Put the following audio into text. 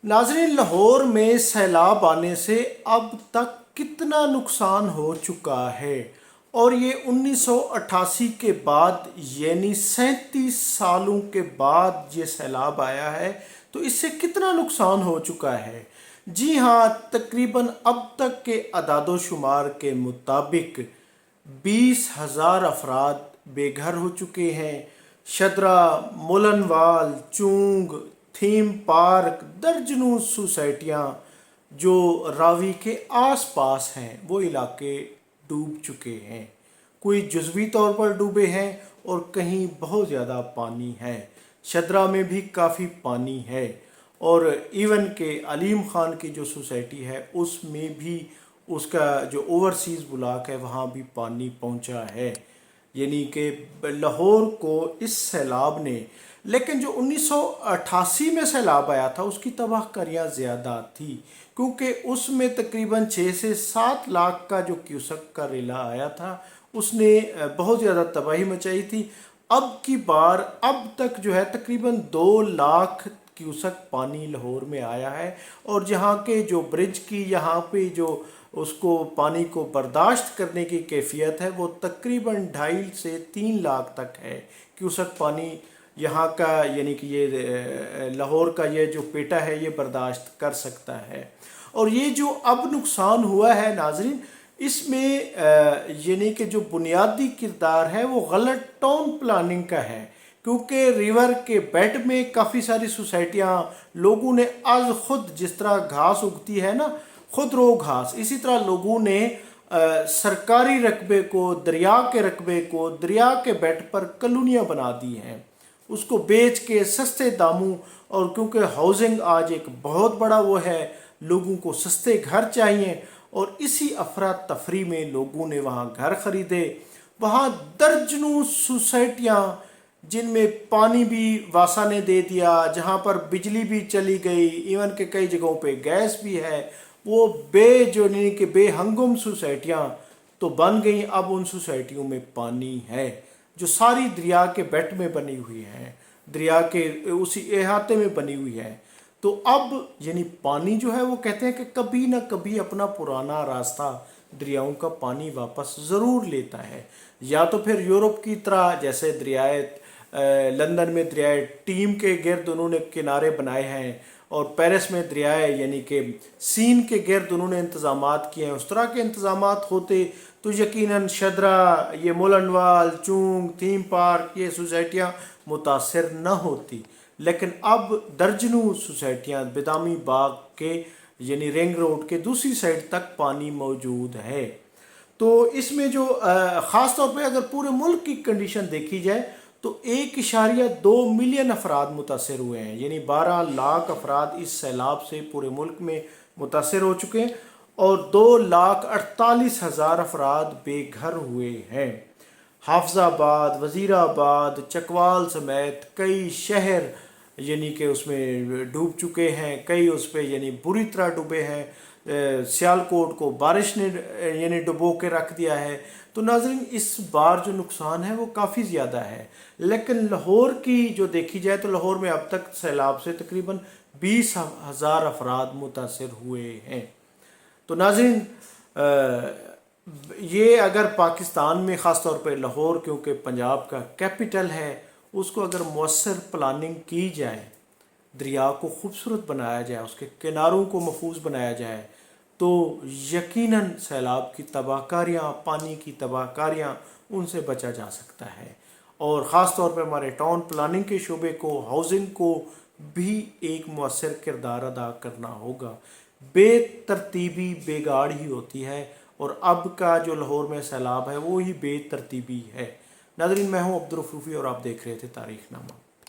नाज़रीन, लाहौर में सैलाब आने से अब तक कितना नुकसान हो चुका है, और ये 1988 के बाद यानी 37 सालों के बाद ये सैलाब आया है, तो इससे कितना नुकसान हो चुका है। जी हाँ, तकरीबन अब तक के अदादो शुमार के मुताबिक 20,000 अफराद बेघर हो चुके हैं। शदरा, मुलनवाल, चूंग, थीम पार्क, दर्जनों सोसाइटियाँ जो रावी के आस पास हैं वो इलाके डूब चुके हैं। कोई जुज़वी तौर पर डूबे हैं और कहीं बहुत ज़्यादा पानी है। शदरा में भी काफ़ी पानी है, और इवन के अलीम ख़ान की जो सोसाइटी है उसमें भी उसका जो ओवरसीज़ ब्लॉक है वहाँ भी पानी पहुँचा है। यानी कि लाहौर को इस सैलाब ने, लेकिन जो 1988 में सैलाब आया था उसकी तबाहकारियाँ ज़्यादा थी, क्योंकि उसमें तकरीबन 6 से 7 लाख का जो क्यूसेक का रेला आया था उसने बहुत ज़्यादा तबाही मचाई थी। अब की बार अब तक जो है तकरीबन 2 लाख क्यूसेक पानी लाहौर में आया है, और जहाँ के जो ब्रिज की यहाँ पे जो उसको पानी को बर्दाश्त करने की कैफियत है वो तकरीबन 2.5 से 3 लाख तक है क्यूसेक पानी यहाँ का, यानी कि ये लाहौर का ये जो पेटा है ये बर्दाश्त कर सकता है। और ये जो अब नुकसान हुआ है नाजरीन, इसमें यानी कि जो बुनियादी किरदार है वो गलत टाउन प्लानिंग का है, क्योंकि रिवर के बेड में काफ़ी सारी सोसाइटियाँ लोगों ने आज खुद, जिस तरह घास उगती है ना, खुद रो घास, इसी तरह लोगों ने सरकारी रकबे को, दरिया के रकबे को दरिया के बेड पर कॉलोनियाँ बना दी हैं, उसको बेच के सस्ते दामों। और क्योंकि हाउसिंग आज एक बहुत बड़ा वो है, लोगों को सस्ते घर चाहिए, और इसी अफरा तफरी में लोगों ने वहाँ घर ख़रीदे। वहाँ दर्जनों सोसाइटियाँ जिनमें पानी भी वासा ने दे दिया, जहाँ पर बिजली भी चली गई, इवन के कई जगहों पे गैस भी है, वो जो नहीं कि बेहंगम सोसाइटियाँ तो बन गई। अब उन सोसाइटियों में पानी है जो सारी दरिया के बेट में बनी हुई है, दरिया के उसी अहाते में बनी हुई है। तो अब यानी पानी जो है वो कहते हैं कि कभी ना कभी अपना पुराना रास्ता दरियाओं का पानी वापस ज़रूर लेता है, या तो फिर यूरोप की तरह जैसे दरियाए लंदन में दरियाए टीम के गिर्द उन्होंने किनारे बनाए हैं, और पेरिस में दरियाए यानी कि सीन के गिर्द उन्होंने इंतज़ामात किए हैं। उस तरह के इंतज़ामात होते तो यकीनन शदरा, ये मोलनवाल, चूंग, थीम पार्क, ये सोसाइटियाँ मुतासर न होती। लेकिन अब दर्जनों सोसाइटियाँ बेदामी बाग के यानी रिंग रोड के दूसरी साइड तक पानी मौजूद है। तो इसमें जो ख़ास तौर पे अगर पूरे मुल्क की कंडीशन देखी जाए तो 1.2 मिलियन अफराद मुतासर हुए हैं, यानी 12 लाख अफराद इस सैलाब से पूरे मुल्क में मुतासर हो चुके हैं, और 2,48,000 अफराद बेघर हुए हैं। हाफजाबाद, वज़ीराबाद, चकवाल समेत कई शहर यानी कि उसमें डूब चुके हैं, कई उस पर यानी बुरी तरह डूबे हैं। सियालकोट को बारिश ने यानी डुबो के रख दिया है। तो नाज़रीन, इस बार जो नुकसान है वो काफ़ी ज़्यादा है, लेकिन लाहौर की जो देखी जाए तो लाहौर में अब तक सैलाब से तकरीबन 20,000 अफराद मुतासर हुए हैं। तो नाज़रीन, ये अगर पाकिस्तान में ख़ास तौर पे लाहौर, क्योंकि पंजाब का कैपिटल है, उसको अगर मौसर प्लानिंग की जाए, दरिया को खूबसूरत बनाया जाए, उसके किनारों को महफूज बनाया जाए, तो यकीनन सैलाब की तबाहकारियाँ, पानी की तबाहकारियाँ, उनसे बचा जा सकता है। और ख़ास तौर पर हमारे टाउन प्लानिंग के शोबे को, हाउसिंग को भी एक मौसर किरदार अदा करना होगा। बेतरतीबी बेगाड़ ही होती है, और अब का जो लाहौर में सैलाब है वो ही बेतरतीबी है। नाज़रीन, मैं हूँ अब्दुल रफ़ूफ़ी और आप देख रहे थे तारीख़नामा।